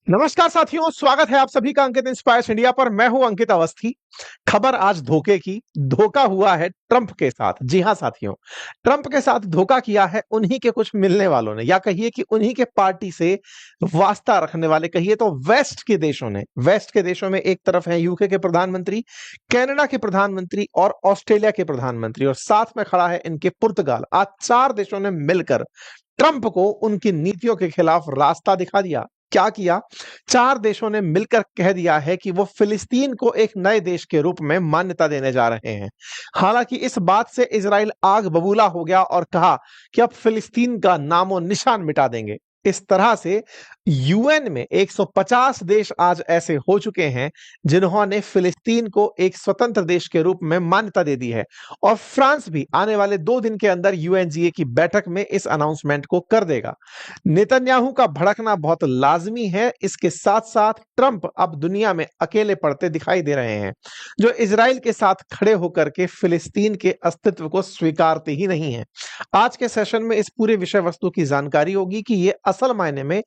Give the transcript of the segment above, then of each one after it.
नमस्कार साथियों, स्वागत है आप सभी का अंकित इंस्पायर्स इंडिया पर। मैं हूं अंकित अवस्थी। खबर आज धोखे की। धोखा हुआ है ट्रंप के साथ। जी हां साथियों, ट्रंप के साथ धोखा किया है उन्हीं के कुछ मिलने वालों ने, या कहिए कि उन्हीं के पार्टी से वास्ता रखने वाले, कहिए तो वेस्ट के देशों ने। वेस्ट के देशों में एक तरफ है यूके के प्रधानमंत्री, कनाडा के प्रधानमंत्री और ऑस्ट्रेलिया के प्रधानमंत्री, और साथ में खड़ा है इनके पुर्तगाल। आज चार देशों ने मिलकर ट्रंप को उनकी नीतियों के खिलाफ रास्ता दिखा दिया। क्या किया? चार देशों ने मिलकर कह दिया है कि वो फिलिस्तीन को एक नए देश के रूप में मान्यता देने जा रहे हैं। हालांकि इस बात से इजराइल आग बबूला हो गया और कहा कि अब फिलिस्तीन का नामो निशान मिटा देंगे। इस तरह से यूएन में 150 देश आज ऐसे हो चुके हैं जिन्होंने फिलिस्तीन को एक स्वतंत्र देश के रूप में मान्यता दे दी है, और फ्रांस भी आने वाले 2 दिन के अंदर यूएनजीए की बैठक में इस अनाउंसमेंट को कर देगा। नेतन्याहू का भड़कना बहुत लाजमी है। इसके साथ साथ ट्रंप अब दुनिया में अकेले पड़ते दिखाई दे रहे हैं, जो इजराइल के साथ खड़े होकर के फिलिस्तीन के अस्तित्व को स्वीकारते ही नहीं है। आज के सेशन में इस पूरे विषय वस्तु की जानकारी होगी कि ये असल मायने में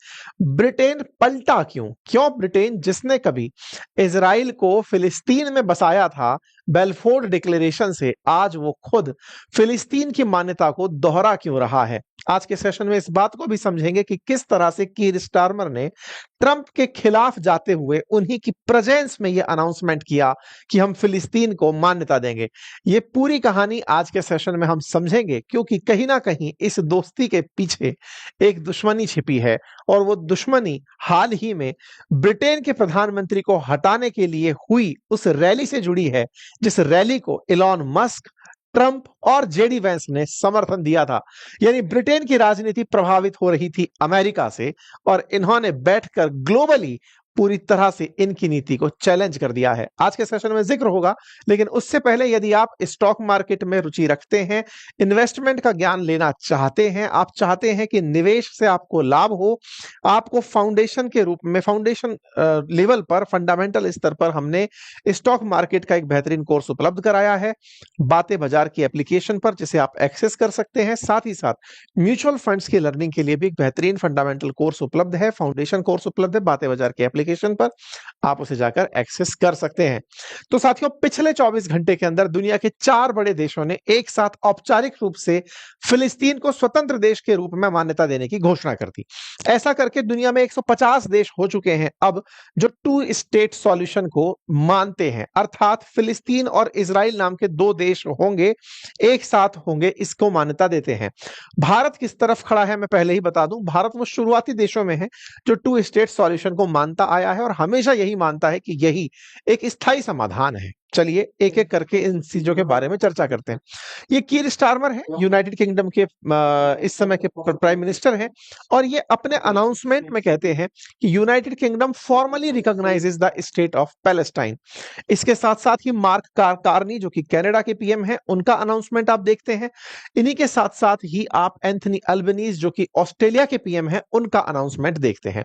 ब्रिटेन पलटा क्यों। क्यों ब्रिटेन, जिसने कभी इजराइल को फिलिस्तीन में बसाया था बेल्फोर डिक्लेरेशन से, आज वो खुद फिलिस्तीन की मान्यता को दोहरा क्यों रहा है। आज के सेशन में इस बात को भी समझेंगे कि किस तरह से कीर स्टारमर ने ट्रंप के खिलाफ जाते हुए उन्हीं की प्रेजेंस में यह अनाउंसमेंट किया कि हम फिलिस्तीन को मान्यता देंगे। ये पूरी कहानी आज के सेशन में हम समझेंगे, क्योंकि कहीं ना कहीं इस दोस्ती के पीछे एक दुश्मनी छिपी है, और वो दुश्मनी हाल ही में ब्रिटेन के प्रधानमंत्री को हटाने के लिए हुई उस रैली से जुड़ी है, जिस रैली को इलॉन मस्क, ट्रंप और जेडी वेंस ने समर्थन दिया था। यानी ब्रिटेन की राजनीति प्रभावित हो रही थी अमेरिका से, और इन्होंने बैठकर ग्लोबली पूरी तरह से इनकी नीति को चैलेंज कर दिया है। आज के सेशन में जिक्र होगा, लेकिन उससे पहले यदि आप स्टॉक मार्केट में रुचि रखते हैं, इन्वेस्टमेंट का ज्ञान लेना चाहते हैं, आप चाहते हैं कि निवेश से आपको लाभ हो, आपको फाउंडेशन के रूप में, फाउंडेशन लेवल पर, फंडामेंटल स्तर पर हमने स्टॉक मार्केट का एक बेहतरीन कोर्स उपलब्ध कराया है बातें बाजार की एप्लीकेशन पर, जिसे आप एक्सेस कर सकते हैं। साथ ही साथ म्यूचुअल फंड्स की लर्निंग के लिए भी एक बेहतरीन फंडामेंटल कोर्स उपलब्ध है, फाउंडेशन कोर्स उपलब्ध है बातें बाजार की एप्लीकेशन पर, आप उसे जाकर एक्सेस कर सकते हैं। तो साथियों, पिछले 24 घंटे के अंदर दुनिया के 4 बड़े देशों ने एक साथ औपचारिक रूप से फिलिस्तीन को स्वतंत्र देश के रूप में मान्यता देने की घोषणा कर दी। ऐसा करके दुनिया में 150 देश हो चुके हैं अब जो 2 स्टेट सॉल्यूशन को मानते हैं, अर्थात फिलिस्तीन और इजराइल नाम के 2 देश होंगे, एक साथ होंगे, इसको मान्यता देते हैं। भारत किस तरफ खड़ा है मैं पहले ही बता दूं। भारत वो शुरुआती देशों में है जो 2 स्टेट सॉल्यूशन को मानता आया है, और हमेशा यही मानता है कि यही एक स्थायी समाधान है। चलिए एक एक करके इन चीजों के बारे में चर्चा करते हैं। ये कीर स्टारमर है, यूनाइटेड किंगडम के इस समय के प्राइम मिनिस्टर हैं, और ये अपने अनाउंसमेंट में कहते हैं कि United kingdom formally recognises the state of Palestine. इसके साथ साथ ही मार्क कार्नी, जो कि कनाडा के पीएम हैं, उनका अनाउंसमेंट आप देखते हैं। इन्हीं के साथ साथ ही आप एंथनी अल्बनीज, जो कि ऑस्ट्रेलिया के पीएम हैं, उनका अनाउंसमेंट देखते हैं।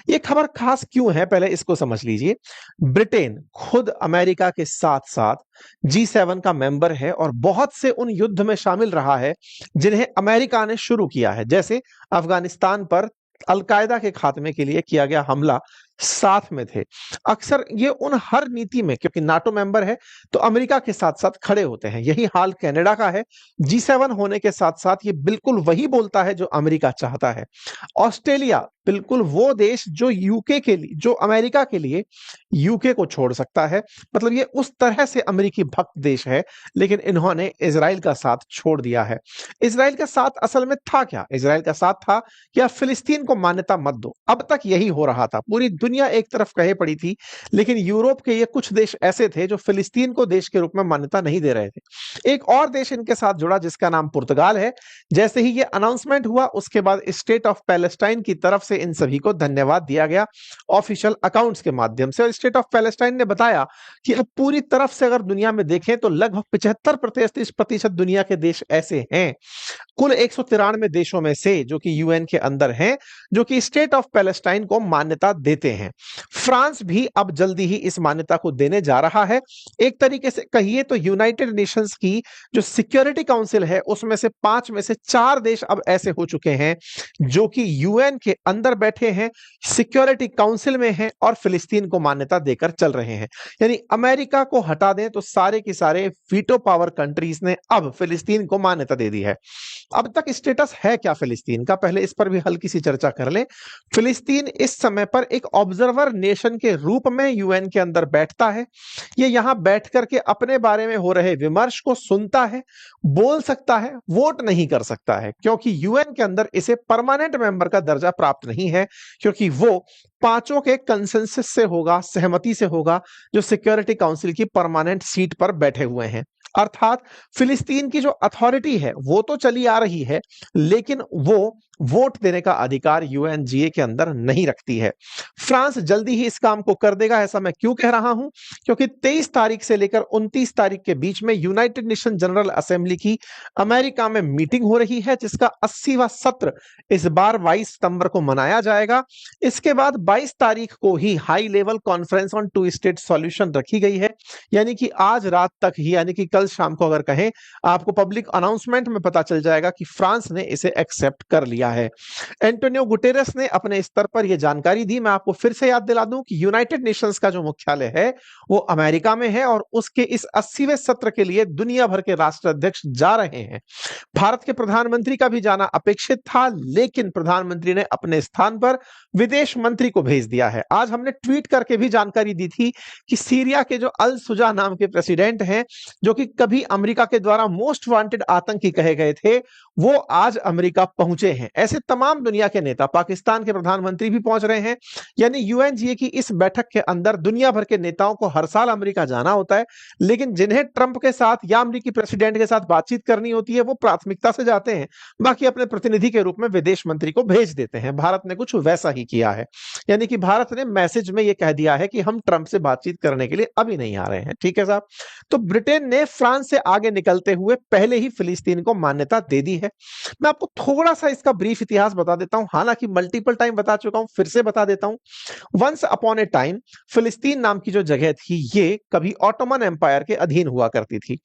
ये खबर खास क्यों है, पहले इसको समझ लीजिए। ब्रिटेन खुद अमेरिका के साथ साथ G7 का मेंबर है, और बहुत से उन युद्ध में शामिल रहा है जिन्हें अमेरिका ने शुरू किया है। जैसे अफगानिस्तान पर अलकायदा के खात्मे के लिए किया गया हमला साथ में थे। अक्सर ये उन हर नीति में, क्योंकि नाटो मेंबर है तो अमेरिका के साथ साथ खड़े होते हैं। यही हाल कनाडा का है। G7 होने के साथ साथ ये बिल्कुल वही बोलता है जो अमेरिका चाहता है। ऑस्ट्रेलिया बिल्कुल वो देश जो यूके के लिए, जो अमेरिका के लिए यूके को छोड़ सकता है। मतलब ये उस तरह से अमेरिकी भक्त देश है, लेकिन इन्होंने इजराइल का साथ छोड़ दिया है। इजराइल का साथ असल में था क्या? इजराइल का साथ था कि आप फिलिस्तीन को मान्यता मत दो। अब तक यही हो रहा था, पूरी दुनिया एक तरफ कहे पड़ी थी, लेकिन यूरोप के ये कुछ देश ऐसे थे जो फिलिस्तीन को देश के रूप में मान्यता नहीं दे रहे थे। एक और देश इनके साथ जुड़ा जिसका नाम पुर्तगाल है। जैसे ही ये अनाउंसमेंट हुआ, उसके बाद स्टेट ऑफ पैलेस्टाइन की तरफ से इन सभी को धन्यवाद दिया गया ऑफिशियल अकाउंट्स के माध्यम से। और स्टेट ऑफ पैलेस्टाइन ने बताया कि अब पूरी तरफ से अगर दुनिया में देखें तो लगभग 75% दुनिया के देश ऐसे हैं, कुल 193 देशों में से, जो कि यूएन के अंदर हैं, जो कि स्टेट ऑफ पैलेस्टाइन को मान्यता देते हैं। फ्रांस भी अब जल्दी ही इस मान्यता को देने जा रहा है। एक तरीके से कहिए तो यूनाइटेड नेशंस की जो सिक्योरिटी काउंसिल है उसमें से 5 में से 4 देश अब ऐसे हो चुके हैं जो कि यूएन के अंदर बैठे हैं, सिक्योरिटी काउंसिल में हैं और फिलिस्तीन को मान्यता देकर चल रहे हैं। यानी अमेरिका को हटा दें तो सारे के सारे वीटो पावर कंट्रीज ने अब फिलिस्तीन को मान्यता दे दी है। अब तक स्टेटस है क्या फिलिस्तीन का, पहले इस पर भी हल्की सी चर्चा कर लें। फिलिस्तीन इस समय पर एक ऑब्जर्वर नेशन के रूप में यूएन के अंदर बैठता है। ये यहां बैठ करके अपने बारे में हो रहे विमर्श को सुनता है, बोल सकता है, वोट नहीं कर सकता है, क्योंकि यूएन के अंदर इसे परमानेंट मेंबर का दर्जा प्राप्त नहीं है, क्योंकि वो पांचों के कंसेंसस से होगा, सहमति से होगा, जो सिक्योरिटी काउंसिल की परमानेंट सीट पर बैठे हुए हैं। अर्थात फिलिस्तीन की जो अथॉरिटी है वो तो चली आ रही है, लेकिन वो वोट देने का अधिकार यूएनजीए के अंदर नहीं रखती है। फ्रांस जल्दी ही इस काम को कर देगा। ऐसा मैं क्यों कह रहा हूं? क्योंकि 23 तारीख से लेकर 29 तारीख के बीच में यूनाइटेड नेशन जनरल असेंबली की अमेरिका में मीटिंग हो रही है, जिसका 80वां सत्र इस बार 22 सितंबर को मनाया जाएगा। इसके बाद 22 तारीख को ही high level conference on two state solution रखी गई है। यानी कि आज रात तक ही, यानी कि कल शाम को अगर कहें, आपको पब्लिक अनाउंसमेंट में पता चल जाएगा कि फ्रांस ने इसे एक्सेप्ट कर लिया है। एंटोनियो गुटेरेस ने अपने स्तर पर यह जानकारी दी। मैं आपको फिर से याद दिला दूं कि यूनाइटेड नेशंस का जो मुख्यालय है वो अमेरिका में है और उसके इस 80वें सत्र के लिए दुनिया भर के राष्ट्राध्यक्ष जा रहे हैं। भारत के प्रधानमंत्री का भी जाना अपेक्षित था, लेकिन प्रधानमंत्री ने अपने स्थान पर विदेश मंत्री को भेज दिया है। आज हमने ट्वीट करके भी जानकारी दी थी कि सीरिया के जो अल सुजा नाम के प्रेसिडेंट हैं, जो कि कभी अमेरिका के द्वारा मोस्ट वांटेड आतंकी कहे गए थे, वो आज अमेरिका पहुंचे हैं। ऐसे तमाम दुनिया के नेता, पाकिस्तान के प्रधानमंत्री भी पहुंच रहे हैं। यानी यूएनजीए की इस बैठक के अंदर दुनिया भर के नेताओं को हर साल अमेरिका जाना होता है, लेकिन जिन्हें ट्रंप के साथ या अमेरिकी प्रेसिडेंट के साथ बातचीत करनी होती है वो प्राथमिकता से जाते हैं, बाकी अपने प्रतिनिधि के रूप में विदेश मंत्री को भेज देते हैं। भारत ने कुछ वैसा ही किया है। यानी कि भारत ने मैसेज में यह कह दिया है कि हम ट्रंप से बातचीत करने के लिए अभी नहीं आ रहे हैं। ठीक है साहब। तो ब्रिटेन ने फ्रांस से आगे निकलते हुए पहले ही फिलिस्तीन को मान्यता दे दी है। मैं आपको थोड़ा सा इसका ब्रीफ इतिहास बता देता हूं, हालांकि मल्टीपल टाइम बता चुका हूं, फिर से बता देता हूं। वंस अपॉन ए टाइम फिलिस्तीन नाम की जो जगह थी ये कभी ऑटोमन एम्पायर के अधीन हुआ करती थी।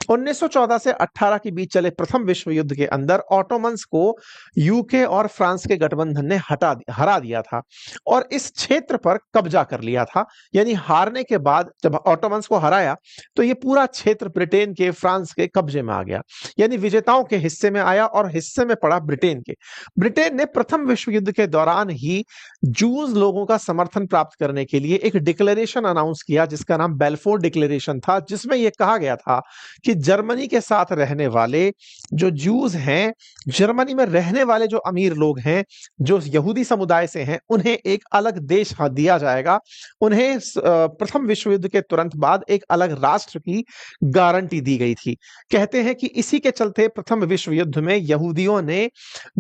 1914 से 18 के बीच चले प्रथम विश्व युद्ध के अंदर ऑटोमन्स को यूके और फ्रांस के गठबंधन ने हरा दिया था और इस क्षेत्र पर कब्जा कर लिया था। यानी हारने के बाद जब ऑटोमन्स को हराया तो ये पूरा क्षेत्र ब्रिटेन के, फ्रांस के कब्जे में आ गया। यानी विजेताओं के हिस्से में आया और हिस्से में पड़ा ब्रिटेन के। ब्रिटेन ने प्रथम विश्व युद्ध के दौरान ही जूज लोगों का समर्थन प्राप्त करने के लिए एक डिक्लेरेशन अनाउंस किया जिसका नाम बेल्फोर डिक्लेरेशन था, जिसमें यह कहा गया था कि जर्मनी के साथ रहने वाले जो जूज हैं, जर्मनी में रहने वाले जो अमीर लोग हैं, जो यहूदी समुदाय से हैं, उन्हें एक अलग देश दिया जाएगा। उन्हें प्रथम विश्व युद्ध के तुरंत बाद एक अलग राष्ट्र की गारंटी दी गई थी। कहते हैं कि इसी के चलते प्रथम विश्व युद्ध में यहूदियों ने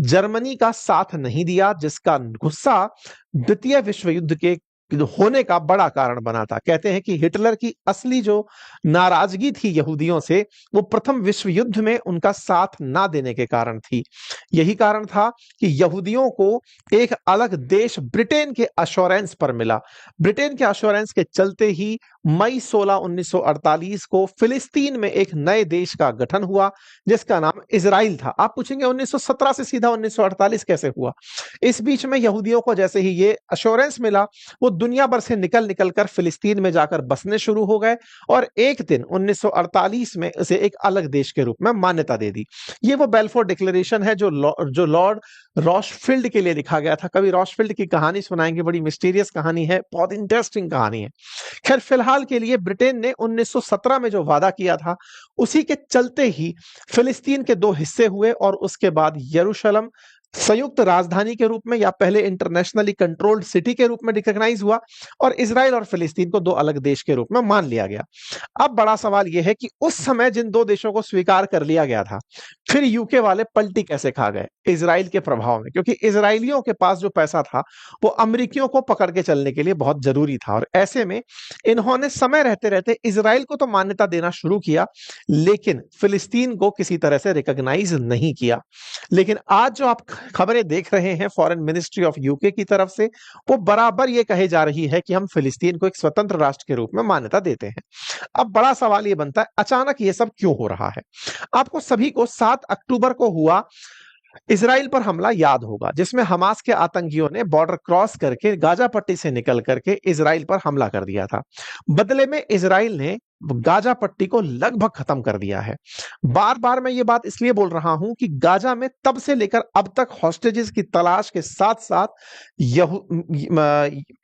जर्मनी का साथ नहीं दिया, जिसका गुस्सा द्वितीय विश्व युद्ध के होने का बड़ा कारण बना था। कहते हैं कि हिटलर की असली जो नाराजगी थी यहूदियों से, वो प्रथम विश्व युद्ध में उनका साथ ना देने के कारण थी। यही कारण था कि यहूदियों को एक अलग देश ब्रिटेन के अश्योरेंस पर मिला। ब्रिटेन के अश्योरेंस के चलते ही मई 16, 1948 को फिलिस्तीन में एक नए देश का गठन हुआ जिसका नाम इजराइल था। आप पूछेंगे 1917 से सीधा 1948 कैसे हुआ? इस बीच में यहूदियों को जैसे ही ये अश्योरेंस मिला, वो दुनिया भर से निकल कर फिलिस्तीन में जाकर बसने शुरू हो गए और एक दिन 1948 में इसे एक अलग देश के रूप में मान्यता दे दी। ये वो बेल्फोर डिक्लेरेशन है जो लॉर्ड रॉशफील्ड के लिए लिखा गया था। कभी रॉशफील्ड की कहानी सुनाएंगे, बड़ी मिस्टीरियस कहानी है, बहुत इंटरेस्टिंग कहानी है। खैर, फिलहाल के लिए ब्रिटेन ने 1917 में जो वादा किया था उसी के चलते ही फिलिस्तीन के दो हिस्से हुए और उसके बाद यरूशलेम संयुक्त राजधानी के रूप में या पहले इंटरनेशनली कंट्रोल्ड सिटी के रूप में रिकॉग्नाइज हुआ और इजराइल और फिलिस्तीन को दो अलग देश के रूप में मान लिया गया। अब बड़ा सवाल यह है कि उस समय जिन दो देशों को स्वीकार कर लिया गया था, फिर यूके वाले पलटी कैसे खा गए? इजराइल के प्रभाव में, क्योंकि इजरायलियों के पास जो पैसा था वो अमेरिकियों को पकड़ के चलने के लिए बहुत जरूरी था और ऐसे में इन्होंने समय रहते रहते इजराइल को तो मान्यता देना शुरू किया, लेकिन फिलिस्तीन को किसी तरह से रिकॉग्नाइज नहीं किया। लेकिन आज जो आप खबरें देख रहे हैं फॉरेन मिनिस्ट्री ऑफ यूके की तरफ से, वो बराबर ये कहे जा रही है कि हम फिलिस्तीन को एक स्वतंत्र राष्ट्र के रूप में मान्यता देते हैं। अब बड़ा सवाल ये बनता है, अचानक ये सब क्यों हो रहा है? आपको सभी को 7 अक्टूबर को हुआ इजराइल पर हमला याद होगा, जिसमें हमास के आतंकियों ने बॉर्डर क्रॉस करके गाजा पट्टी से निकल करके इजराइल पर हमला कर दिया था। बदले में इजराइल ने गाजा पट्टी को लगभग खत्म कर दिया है। बार बार मैं ये बात इसलिए बोल रहा हूं कि गाजा में तब से लेकर अब तक हॉस्टेजेस की तलाश के साथ साथ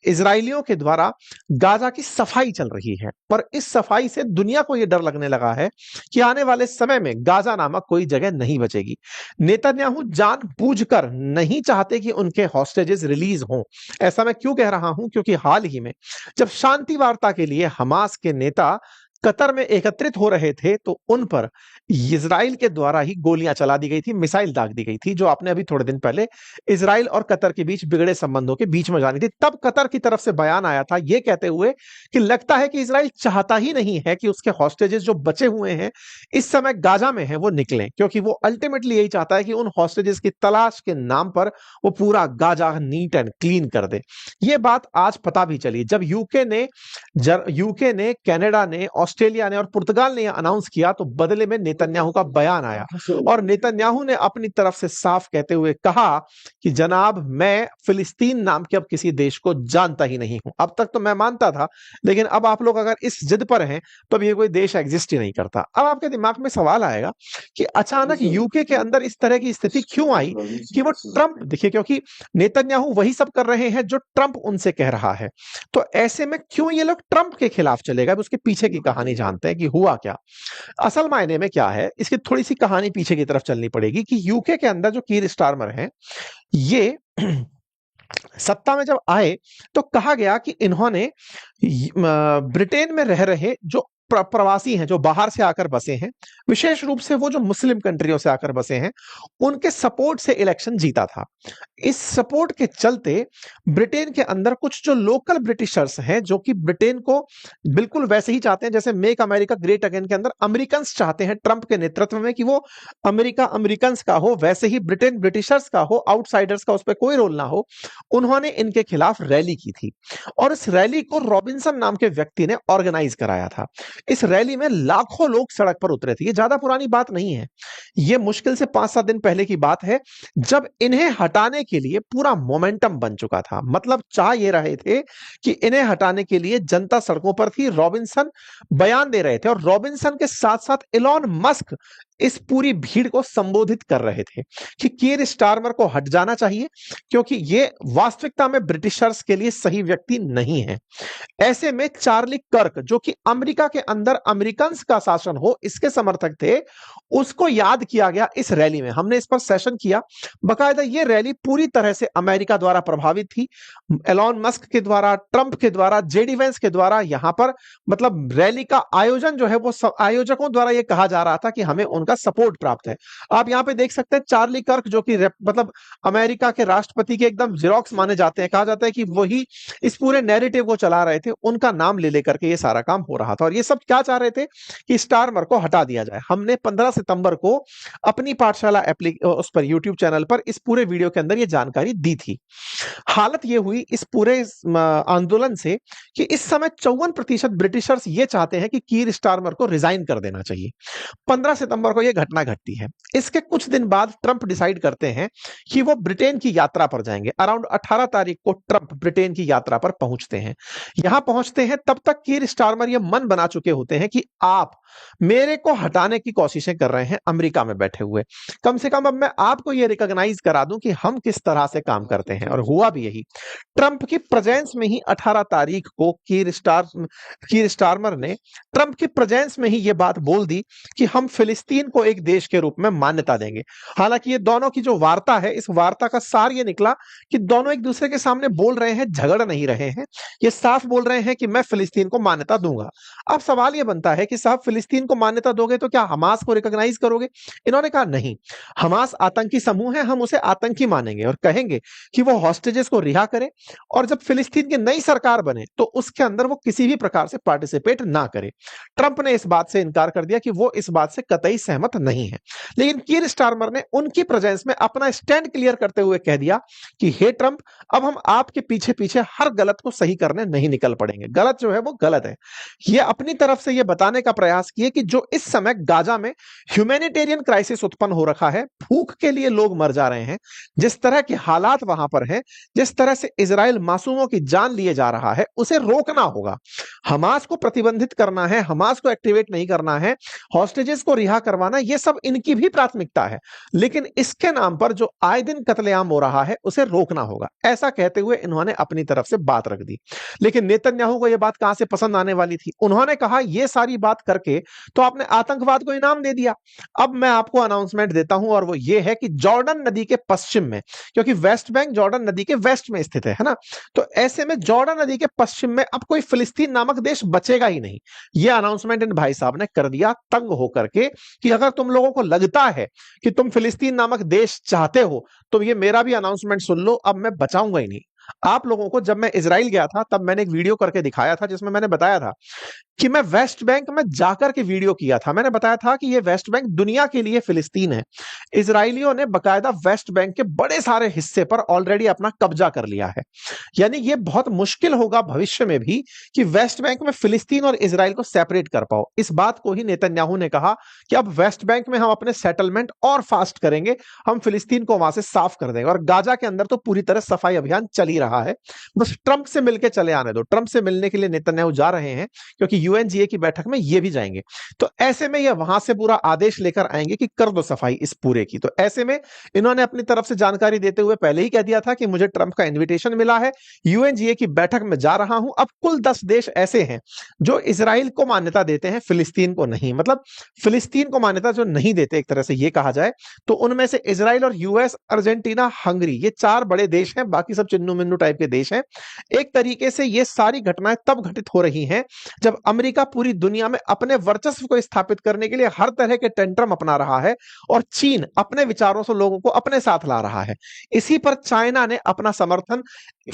इजरायलियों के द्वारा गाजा की सफाई चल रही है, पर इस सफाई से दुनिया को यह डर लगने लगा है कि आने वाले समय में गाजा नामक कोई जगह नहीं बचेगी। नेतन्याहू जानबूझकर नहीं चाहते कि उनके हॉस्टेजेस रिलीज हों। ऐसा मैं क्यों कह रहा हूं? क्योंकि हाल ही में जब शांति वार्ता के लिए हमास के नेता कतर में एकत्रित हो रहे थे, तो उन पर इजराइल के द्वारा ही गोलियां चला दी गई थी, मिसाइल दाग दी गई थी, जो आपने अभी थोड़े दिन पहले इजराइल और कतर के बीच बिगड़े संबंधों के बीच में जानी थी। तब कतर की तरफ से बयान आया था यह कहते हुए कि लगता है कि इजराइल चाहता ही नहीं है कि उसके हॉस्टेजेस जो बचे हुए हैं इस समय गाजा में हैं वो निकलें, क्योंकि वो अल्टीमेटली यही चाहता है कि उन हॉस्टेजेस की तलाश के नाम पर वो पूरा गाजा नीट एंड क्लीन कर दे। ये बात आज पता भी चली जब यूके ने, कनाडा ने, ऑस्ट्रेलिया ने और पुर्तगाल ने यह अनाउंस किया, तो बदले में नेतन्याहू का बयान आया और नेतन्याहू ने अपनी तरफ से साफ कहते हुए कहा कि जनाब, मैं फिलिस्तीन नाम के अब किसी देश को जानता ही नहीं हूं। अब तक तो मैं मानता था, लेकिन अब आप लोग अगर इस जिद पर हैं तो अब ये कोई देश एग्जिस्ट ही नहीं करता। अब आपके दिमाग में सवाल आएगा कि अचानक यूके के अंदर इस तरह की स्थिति क्यों आई कि वो ट्रंप, देखिए, क्योंकि नेतन्याहू वही सब कर रहे हैं जो ट्रंप उनसे कह रहा है, तो ऐसे में क्यों ये लोग ट्रंप के खिलाफ चले गए? उसके पीछे की कहानी जानते हैं कि हुआ क्या। असल मायने में क्या है, इसकी थोड़ी सी कहानी पीछे की तरफ चलनी पड़ेगी कि यूके के अंदर जो कीर स्टारमर हैं, ये सत्ता में जब आए तो कहा गया कि इन्होंने ब्रिटेन में रह रहे जो प्रवासी हैं, जो बाहर से आकर बसे हैं, विशेष रूप से वो जो मुस्लिम कंट्रियों से आकर बसे हैं, उनके सपोर्ट से इलेक्शन जीता था। इस सपोर्ट के चलते ब्रिटेन के अंदर कुछ जो लोकल ब्रिटिशर्स हैं, जो कि ब्रिटेन को बिल्कुल वैसे ही चाहते हैं जैसे मेक अमेरिका ग्रेट अगेन के अंदर अमेरिकन चाहते हैं ट्रंप के नेतृत्व में कि वो अमेरिका अमेरिकन का हो, वैसे ही ब्रिटेन ब्रिटिशर्स का हो, आउटसाइडर्स का उस पर कोई रोल ना हो। उन्होंने इनके खिलाफ रैली की थी और इस रैली को रॉबिन्सन नाम के व्यक्ति ने ऑर्गेनाइज कराया था। इस रैली में लाखों लोग सड़क पर उतरे थे। ये ज्यादा पुरानी बात नहीं है, ये मुश्किल से 5-7 दिन पहले की बात है, जब इन्हें हटाने के लिए पूरा मोमेंटम बन चुका था। मतलब चाह ये रहे थे कि इन्हें हटाने के लिए जनता सड़कों पर थी, रॉबिन्सन बयान दे रहे थे और रॉबिन्सन के साथ साथ इलॉन मस्क इस पूरी भीड़ को संबोधित कर रहे थे कि कीर स्टारमर को हट जाना चाहिए, क्योंकि ये वास्तविकता में ब्रिटिशर्स के लिए सही व्यक्ति नहीं है। ऐसे में चार्ली कर्क, जो कि अमेरिका के अंदर अमेरिकन का शासन हो इसके समर्थक थे, उसको याद किया गया इस रैली में। हमने इस पर सेशन किया बकायदा। ये रैली पूरी तरह से अमेरिका द्वारा प्रभावित थी, एलॉन मस्क के द्वारा, ट्रंप के द्वारा, जेडी वेंस के द्वारा। यहां पर मतलब रैली का आयोजन जो है वो आयोजकों द्वारा यह कहा जा रहा था कि हमें उनका सपोर्ट प्राप्त है। आप यहां पे देख सकते हैं चार्ली कर्क, जो कि मतलब अमेरिका के राष्ट्रपति के एकदम जिरोक्स माने जाते हैं, कहा जाता है कि वही इस पूरे नैरेटिव को चला रहे थे, उनका नाम ले लेकर के ये सारा काम हो रहा था। और ये सब क्या चाह रहे थे कि स्टारमर को हटा दिया जाए। हमने 15 सितंबर को अपनी पाठशाला उस पर यूट्यूब चैनल पर इस पूरे वीडियो के अंदर ये जानकारी दी थी। हालत ये हुई इस पूरे आंदोलन से कि इस समय 54% ब्रिटिशर्स ये चाहते हैं कि कीर स्टारमर को रिजाइन कर देना चाहिए। 15 सितंबर को यह घटना घटती है। इसके कुछ दिन बाद ट्रंप डिसाइड करते हैं कि वो ब्रिटेन की यात्रा पर जाएंगे। अराउंड 18 तारीख को ट्रंप ब्रिटेन की यात्रा पर पहुंचते हैं। यहां पहुंचते हैं तब तक कीर स्टारमर ये मन बना चुके होते हैं कि आप मेरे को हटाने की कोशिशें कर रहे हैं अमेरिका में बैठे हुए, कम से कम अब मैं आपको यह रिकॉग्नाइज करा दूं कि हम किस तरह से काम करते हैं। और हुआ भी यही। ट्रंप की प्रेजेंस में ही 18 तारीख को कीर स्टारमर ने ट्रंप की प्रेजेंस में ही यह बात बोल दी कि हम फिलिस्तीन को एक देश के रूप में मान्यता देंगे। हालांकि ये दोनों की जो वार्ता है, इस वार्ता का सार ये निकला कि दोनों एक दूसरे के सामने बोल रहे हैं, झगड़ नहीं रहे हैं। ये साफ बोल रहे हैं कि मैं फिलिस्तीन को मान्यता दूंगा। अब सवाल ये बनता है कि साहब फिलिस्तीन को मान्यता दोगे तो क्या हमास को रिकॉग्नाइज करोगे? इन्होंने कहा नहीं, हमास आतंकी समूह है, हम उसे आतंकी मानेंगे और कहेंगे कि वो हॉस्टेजेस को रिहा करे और जब फिलिस्तीन की नई सरकार बने तो उसके अंदर वो किसी भी प्रकार से पार्टिसिपेट ना करे। ट्रंप ने इस बात से इनकार कर दिया कि वो इस बात से कतई सहमत नहीं है। लेकिन कीर स्टारमर ने उनकी प्रेजेंस में अपना स्टैंड क्लियर करते हुए कह दिया कि हे ट्रंप, अब हम आपके पीछे पीछे हर गलत को सही करने नहीं निकल पड़ेंगे। गलत जो है वो गलत है। ये अपनी तरफ से ये बताने का प्रयास किए कि जो इस समय गाजा में ह्यूमैनिटेरियन क्राइसिस उत्पन्न हो रखा है, भूख के लिए लोग मर जा रहे हैं, जिस तरह के हालात वहां पर हैं, जिस तरह से इजराइल मासूमों की जान लिए जा रहा है, उसे रोकना होगा। हमास को प्रतिबंधित करना है, हमास को एक्टिवेट नहीं करना है, हॉस्टेजेस को रिहा करवाना, ये सब इनकी भी प्राथमिकता है। लेकिन इसके नाम पर जो आए दिन कत्लेआम हो रहा है उसे रोकना होगा। ऐसा कहते हुए इन्होंने अपनी तरफ से बात रख दी। लेकिन नेतन्याहू को यह बात कहां से पसंद आने वाली थी? उन्होंने कहा यह सारी बात करके तो आपने आतंकवाद को इनाम दे दिया। अब मैं आपको अनाउंसमेंट देता हूं और वो ये है कि जॉर्डन नदी के पश्चिम में, क्योंकि वेस्ट बैंक जॉर्डन नदी के वेस्ट में स्थित है ना, तो ऐसे में जॉर्डन नदी के पश्चिम में अब कोई फिलिस्तीन नामक देश बचेगा ही नहीं। यह अनाउंसमेंट इन भाई साहब ने कर दिया तंग होकर के कि अगर तुम लोगों को लगता है कि तुम फिलिस्तीन नामक देश चाहते हो तो ये मेरा भी अनाउंसमेंट सुन लो, अब मैं बचाऊंगा ही नहीं। आप लोगों को जब मैं इजराइल गया था तब मैंने एक वीडियो करके दिखाया था जिसमें मैंने बताया था कि मैं वेस्ट बैंक में जाकर के वीडियो किया था। मैंने बताया था कि ये वेस्ट बैंक दुनिया के लिए फिलिस्तीन है। इजरायलियों ने बकायदा वेस्ट बैंक के बड़े सारे हिस्से पर ऑलरेडी अपना कब्जा कर लिया है। यानी ये बहुत मुश्किल होगा भविष्य में भी कि वेस्ट बैंक में फिलिस्तीन और इजराइल को सेपरेट कर पाओ। इस बात को ही नेतन्याहू ने कहा कि अब वेस्ट बैंक में हम अपने सेटलमेंट और फास्ट करेंगे, हम फिलिस्तीन को वहां से साफ कर देंगे। और गाजा के अंदर तो पूरी तरह सफाई अभियान चल ही रहा है, बस ट्रंप से मिलकर चले आने दो। ट्रंप से मिलने के लिए नेतन्याहू जा रहे हैं क्योंकि यूएनजीए की बैठक में ये भी जाएंगे। तो ऐसे में ये वहां से पूरा आदेश लेकर आएंगे कि कर दो सफाई इस पूरे की। तो ऐसे में इन्होंने अपनी तरफ से जानकारी देते हुए पहले ही कह दिया था कि मुझे ट्रंप का इन्विटेशन मिला है, यूएनजीए की बैठक में जा रहा हूं। अब कुल 10 देश ऐसे हैं जो इजराइल को मान्यता देते हैं, फिलिस्तीन को नहीं। मतलब फिलिस्तीन को मान्यता जो नहीं देते एक तरह से ये कहा जाए तो उनमें से इजराइल और यूएस, अर्जेंटीना, हंगरी, ये 4 बड़े देश हैं। बाकी सब चिन्नू मिन्नू टाइप के देश हैं। एक तरीके से ये सारी घटनाएं तब घटित हो रही हैं जब अमेरिका पूरी दुनिया में अपने वर्चस्व को स्थापित करने के लिए हर तरह के टेंट्रम अपना रहा है और चीन अपने विचारों से लोगों को अपने साथ ला रहा है। इसी पर चाइना ने अपना समर्थन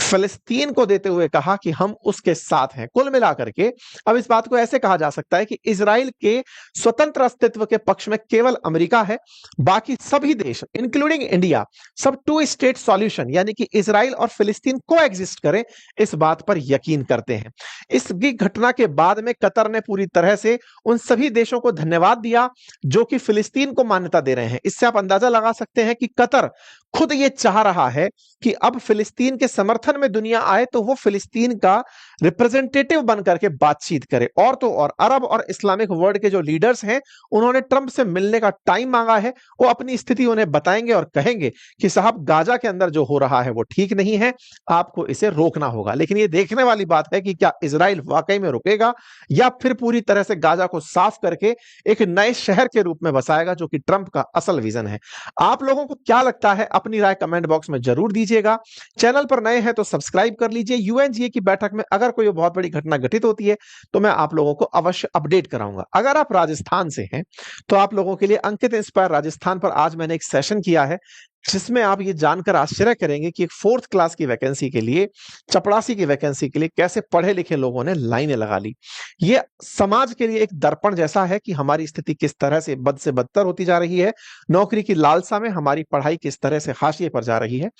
फिलिस्तीन को देते हुए कहा कि हम उसके साथ हैं। कुल मिलाकर के अब इस बात को ऐसे कहा जा सकता है कि इजराइल के स्वतंत्र अस्तित्व के पक्ष में केवल अमेरिका है, बाकी सभी देश इंक्लूडिंग इंडिया सब 2 स्टेट सॉल्यूशन यानी कि इजराइल और फिलिस्तीन को एग्जिस्ट करें इस बात पर यकीन करते हैं। इस घटना के बाद में कतर ने पूरी तरह से उन सभी देशों को धन्यवाद दिया जो कि फिलिस्तीन को मान्यता दे रहे हैं। इससे आप अंदाजा लगा सकते हैं कि कतर खुद ये चाह रहा है कि अब फिलिस्तीन के समर्थन में दुनिया आए तो वो फिलिस्तीन का रिप्रेजेंटेटिव बनकर के बातचीत करे। और तो और अरब और इस्लामिक वर्ल्ड के जो लीडर्स हैं उन्होंने ट्रंप से मिलने का टाइम मांगा है। वो अपनी स्थिति उन्हें बताएंगे और कहेंगे कि साहब गाजा के अंदर जो हो रहा है वो ठीक नहीं है, आपको इसे रोकना होगा। लेकिन ये देखने वाली बात है कि क्या इजराइल वाकई में रुकेगा या फिर पूरी तरह से गाजा को साफ करके एक नए शहर के रूप में बसाएगा, जो कि ट्रंप का असल विजन है। आप लोगों को क्या लगता है अपनी राय कमेंट बॉक्स में जरूर दीजिएगा। चैनल पर नए हैं तो सब्सक्राइब कर लीजिए। यूएनजीए की बैठक में अगर कोई बहुत बड़ी घटना घटित होती है तो मैं आप लोगों को अवश्य अपडेट कराऊंगा। अगर आप राजस्थान से हैं तो आप लोगों के लिए अंकित इंस्पायर राजस्थान पर आज मैंने एक सेशन किया है जिसमें आप ये जानकर आश्चर्य करेंगे कि एक 4th क्लास की वैकेंसी के लिए, चपड़ासी की वैकेंसी के लिए कैसे पढ़े लिखे लोगों ने लाइनें लगा ली। ये समाज के लिए एक दर्पण जैसा है कि हमारी स्थिति किस तरह से बद से बदतर होती जा रही है, नौकरी की लालसा में हमारी पढ़ाई किस तरह से हाशिए पर जा रही है।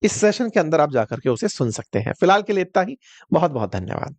इस सेशन के अंदर आप जाकर के उसे सुन सकते हैं। फिलहाल के लिए इतना ही। बहुत बहुत धन्यवाद।